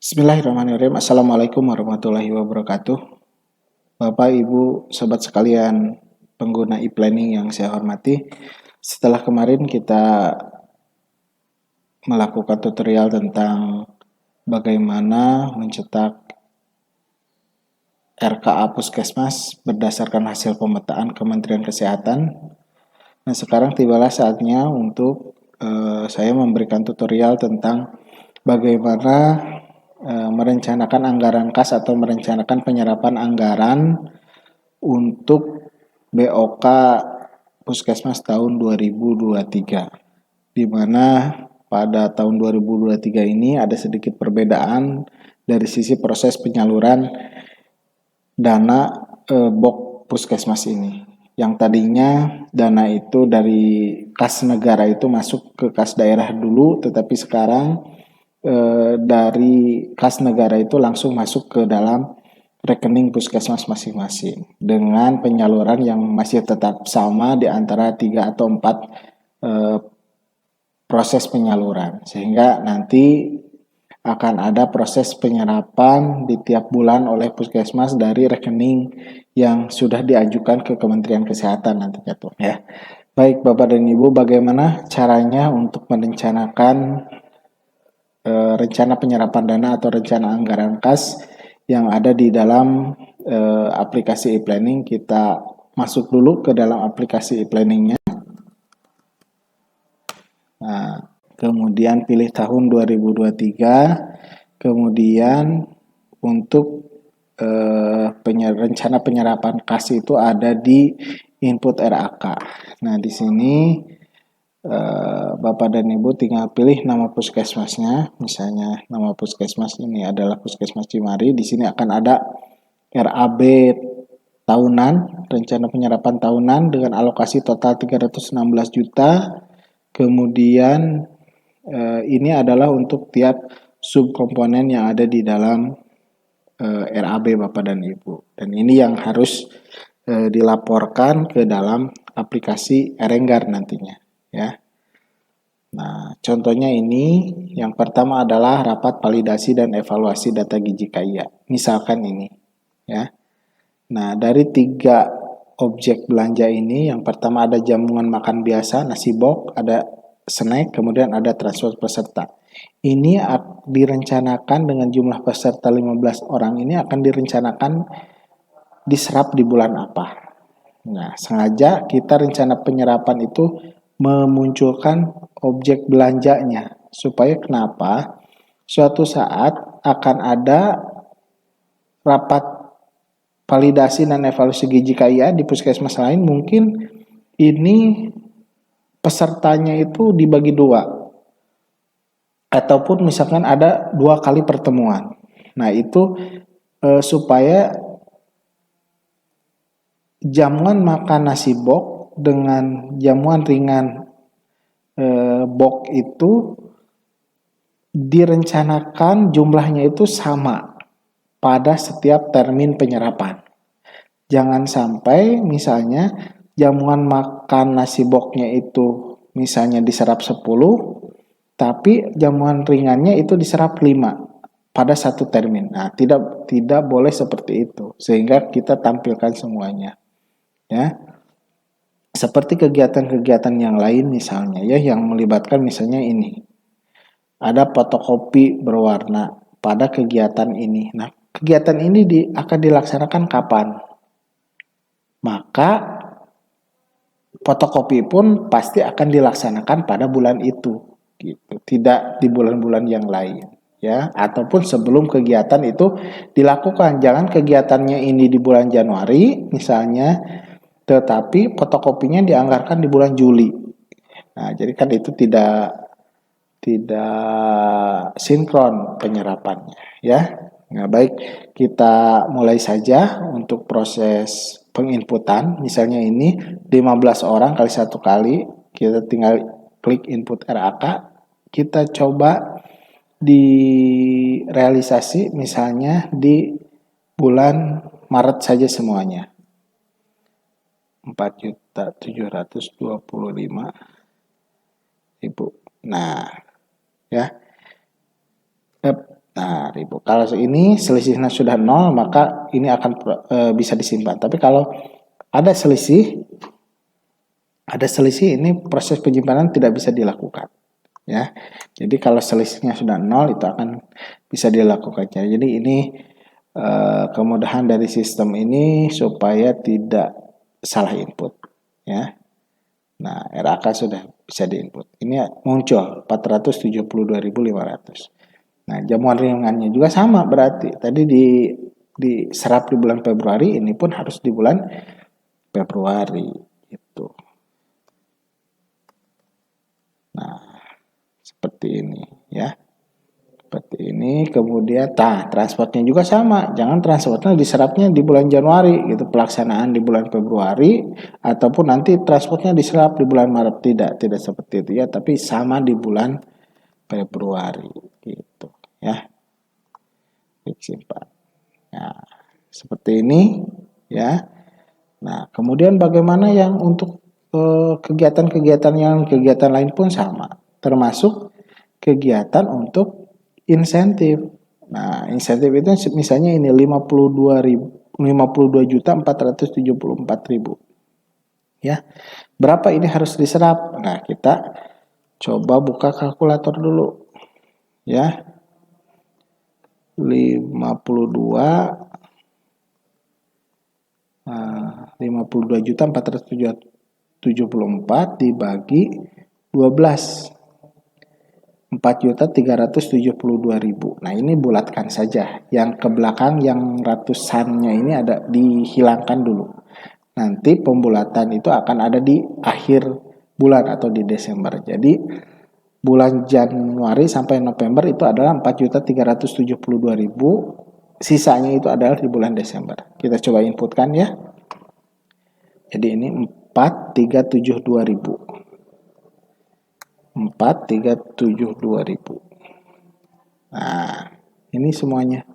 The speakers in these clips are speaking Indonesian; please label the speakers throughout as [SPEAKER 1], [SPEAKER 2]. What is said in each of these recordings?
[SPEAKER 1] Bismillahirrahmanirrahim. Assalamualaikum warahmatullahi wabarakatuh. Bapak, Ibu, Sobat sekalian pengguna e-planning yang saya hormati. Setelah kemarin kita melakukan tutorial tentang bagaimana mencetak RKA Puskesmas berdasarkan hasil pemetaan Kementerian Kesehatan. Nah, sekarang tibalah saatnya untuk saya memberikan tutorial tentang bagaimana merencanakan anggaran kas atau merencanakan penyerapan anggaran untuk BOK Puskesmas tahun 2023, di mana pada tahun 2023 ini ada sedikit perbedaan dari sisi proses penyaluran dana BOK Puskesmas ini. Yang tadinya dana itu dari kas negara itu masuk ke kas daerah dulu, tetapi sekarang dari kas negara itu langsung masuk ke dalam rekening puskesmas masing-masing dengan penyaluran yang masih tetap sama di antara 3 atau 4 proses penyaluran, sehingga nanti akan ada proses penyerapan di tiap bulan oleh puskesmas dari rekening yang sudah diajukan ke Kementerian Kesehatan nantinya tuh ya. Baik Bapak dan Ibu, bagaimana caranya untuk merencanakan rencana penyerapan dana atau rencana anggaran kas yang ada di dalam aplikasi e-planning? Kita masuk dulu ke dalam aplikasi e-planningnya. Nah, kemudian pilih tahun 2023, kemudian untuk rencana penyerapan kas itu ada di input RAK. Nah, di sini Bapak dan Ibu tinggal pilih nama puskesmasnya. Misalnya nama puskesmas ini adalah Puskesmas Cimari. Di sini akan ada RAB tahunan, rencana penyerapan tahunan dengan alokasi total 316 juta. Kemudian ini adalah untuk tiap subkomponen yang ada di dalam RAB Bapak dan Ibu. Dan ini yang harus dilaporkan ke dalam aplikasi Erenggar nantinya ya. Nah, contohnya ini yang pertama adalah rapat validasi dan evaluasi data gizi KIA. Misalkan ini ya. Nah, dari 3 objek belanja ini, yang pertama ada jamuan makan biasa, nasi box, ada snack, kemudian ada transport peserta. Ini direncanakan dengan jumlah peserta 15 orang ini akan direncanakan diserap di bulan apa. Nah, sengaja kita rencana penyerapan itu memunculkan objek belanjanya. Supaya kenapa? Suatu saat akan ada rapat validasi dan evaluasi gizi KIA di puskesmas lain, mungkin ini pesertanya itu dibagi 2. Ataupun misalkan ada 2 kali pertemuan. Nah, itu supaya jamuan makan nasi box dengan jamuan ringan box itu direncanakan jumlahnya itu sama pada setiap termin penyerapan. Jangan sampai misalnya jamuan makan nasi boxnya itu misalnya diserap 10, tapi jamuan ringannya itu diserap 5 pada satu termin. Nah, tidak boleh seperti itu, sehingga kita tampilkan semuanya. Ya. Seperti kegiatan-kegiatan yang lain misalnya ya, yang melibatkan misalnya ini. Ada fotokopi berwarna pada kegiatan ini. Nah, kegiatan ini akan dilaksanakan kapan? Maka fotokopi pun pasti akan dilaksanakan pada bulan itu, gitu. Tidak di bulan-bulan yang lain, ya. Ataupun sebelum kegiatan itu dilakukan. Jangan kegiatannya ini di bulan Januari, misalnya, tetapi fotokopinya dianggarkan di bulan Juli. Nah, jadi kan itu tidak sinkron penyerapannya, ya. Nah, baik, kita mulai saja untuk proses penginputan. Misalnya ini 15 orang kali 1 kali, kita tinggal klik input RAK, kita coba di realisasi misalnya di bulan Maret saja semuanya. 4.725.000. Nah, ya. Nah, 1000. Kalau ini selisihnya sudah 0, maka ini akan bisa disimpan. Tapi kalau ada selisih, ini proses penyimpanan tidak bisa dilakukan. Ya, jadi kalau selisihnya sudah 0 itu akan bisa dilakukan. Jadi ini kemudahan dari sistem ini supaya tidak salah input. Ya, nah RAK sudah bisa diinput. Ini muncul 472.500. Nah, jamuan ringannya juga sama berarti. Tadi diserap di bulan Februari, ini pun harus di bulan Februari itu. Nah, seperti ini ya. Seperti ini, kemudian transportnya juga sama. Jangan transportnya diserapnya di bulan Januari gitu, pelaksanaan di bulan Februari, ataupun nanti transportnya diserap di bulan Maret. Tidak seperti itu ya, tapi sama di bulan Februari gitu ya. Klik simpan. Nah, seperti ini ya. Nah, kemudian bagaimana yang untuk kegiatan lain pun sama, termasuk kegiatan untuk insentif. Nah, insentif itu misalnya ini 52.474.000. Ya. Berapa ini harus diserap? Nah, kita coba buka kalkulator dulu. Ya. 52.474 dibagi 12. 4.372.000. Nah, ini bulatkan saja. Yang ke belakang yang ratusannya ini ada dihilangkan dulu. Nanti pembulatan itu akan ada di akhir bulan atau di Desember. Jadi bulan Januari sampai November itu adalah 4.372.000. Sisanya itu adalah di bulan Desember. Kita coba inputkan ya. Jadi ini 4.372.000. 4.372.000. Nah, ini semuanya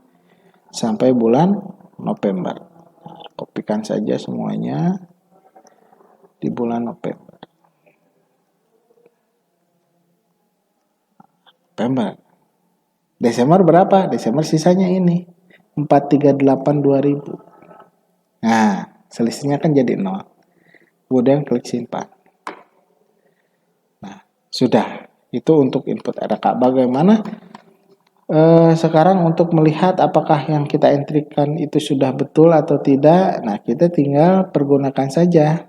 [SPEAKER 1] sampai bulan November. Nah, kopikan saja semuanya di bulan November. Desember berapa? Desember sisanya ini 4.382.000. Nah, selisihnya kan jadi 0. Kemudian klik simpan. Nah, sudah. Itu untuk input RK. Bagaimana sekarang untuk melihat apakah yang kita entrikan itu sudah betul atau tidak? Nah, kita tinggal pergunakan saja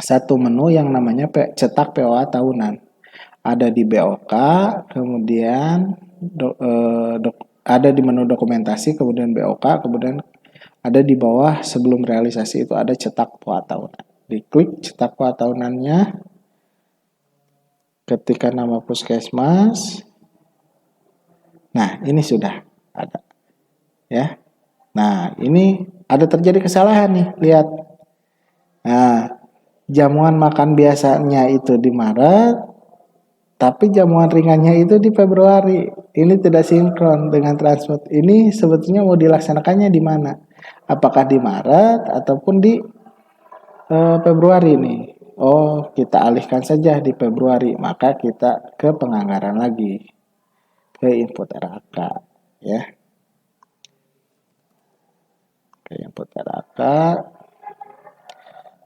[SPEAKER 1] satu menu yang namanya cetak POA tahunan. Ada di BOK, kemudian ada di menu dokumentasi, kemudian BOK, kemudian ada di bawah sebelum realisasi itu ada cetak POA tahunan. Diklik cetak POA tahunannya, ketika nama puskesmas. Nah, ini sudah ada. Ya. Nah, ini ada terjadi kesalahan nih, lihat. Nah, jamuan makan biasanya itu di Maret, tapi jamuan ringannya itu di Februari. Ini tidak sinkron dengan transport. Ini sebetulnya mau dilaksanakannya di mana? Apakah di Maret ataupun di Februari nih? Oh, kita alihkan saja di Februari. Maka kita ke penganggaran lagi. Ke input RAK. Ya. Ke input RAK.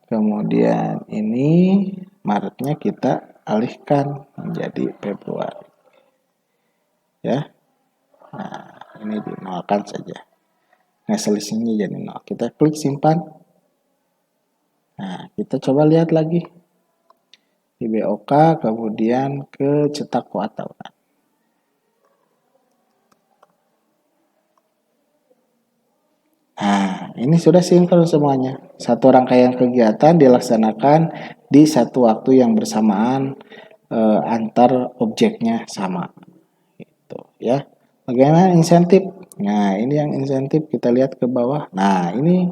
[SPEAKER 1] Kemudian ini Maretnya kita alihkan menjadi Februari. Ya. Nah, ini dinolkan saja. Nah, selisihnya jadi 0. Kita klik simpan. Nah, kita coba lihat lagi. Di BOK, kemudian ke cetak POA tahunan. Nah, ini sudah sinkron semuanya. Satu rangkaian kegiatan dilaksanakan di satu waktu yang bersamaan, antar objeknya sama. Gitu ya. Bagaimana insentif? Nah, ini yang insentif kita lihat ke bawah. Nah, ini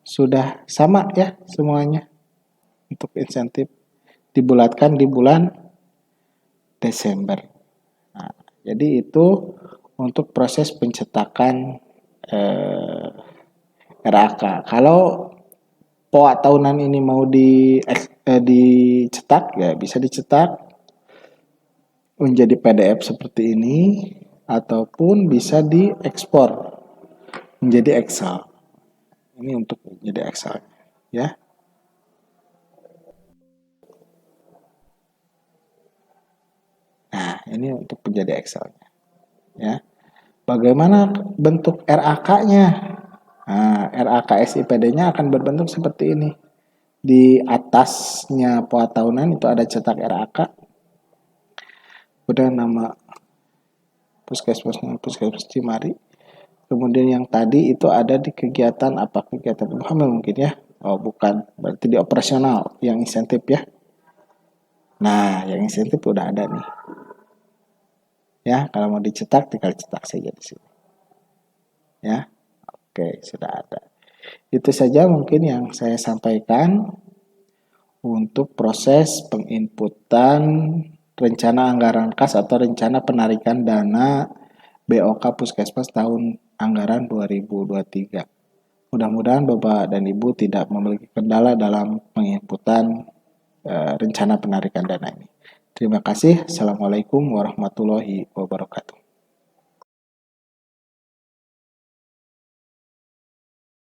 [SPEAKER 1] sudah sama ya semuanya. Untuk insentif dibulatkan di bulan Desember. Nah, jadi itu untuk proses pencetakan RAK. Kalau POA tahunan ini mau dicetak, ya bisa dicetak menjadi PDF seperti ini. ataupun bisa diekspor menjadi Excel. Ini untuk menjadi Excel ya. Nah, ini untuk menjadi Excel-nya ya. Bagaimana bentuk RAK-nya? Nah, RAK SIPD-nya akan berbentuk seperti ini. Di atasnya poa tahunan itu ada cetak RAK. Kemudian nama puskesmasnya Puskesmas Cimari. Kemudian yang tadi itu ada di kegiatan apa? Kegiatan ibu hamil mungkin ya. Oh, bukan. Berarti di operasional yang insentif ya. Nah, yang insentif udah ada nih. Ya, kalau mau dicetak tinggal cetak saja di sini. Ya. Oke, sudah ada. Itu saja mungkin yang saya sampaikan untuk proses penginputan rencana anggaran kas atau rencana penarikan dana BOK Puskesmas tahun anggaran 2023. Mudah-mudahan Bapak dan Ibu tidak memiliki kendala dalam penginputan rencana penarikan dana ini. Terima kasih. Assalamualaikum warahmatullahi wabarakatuh.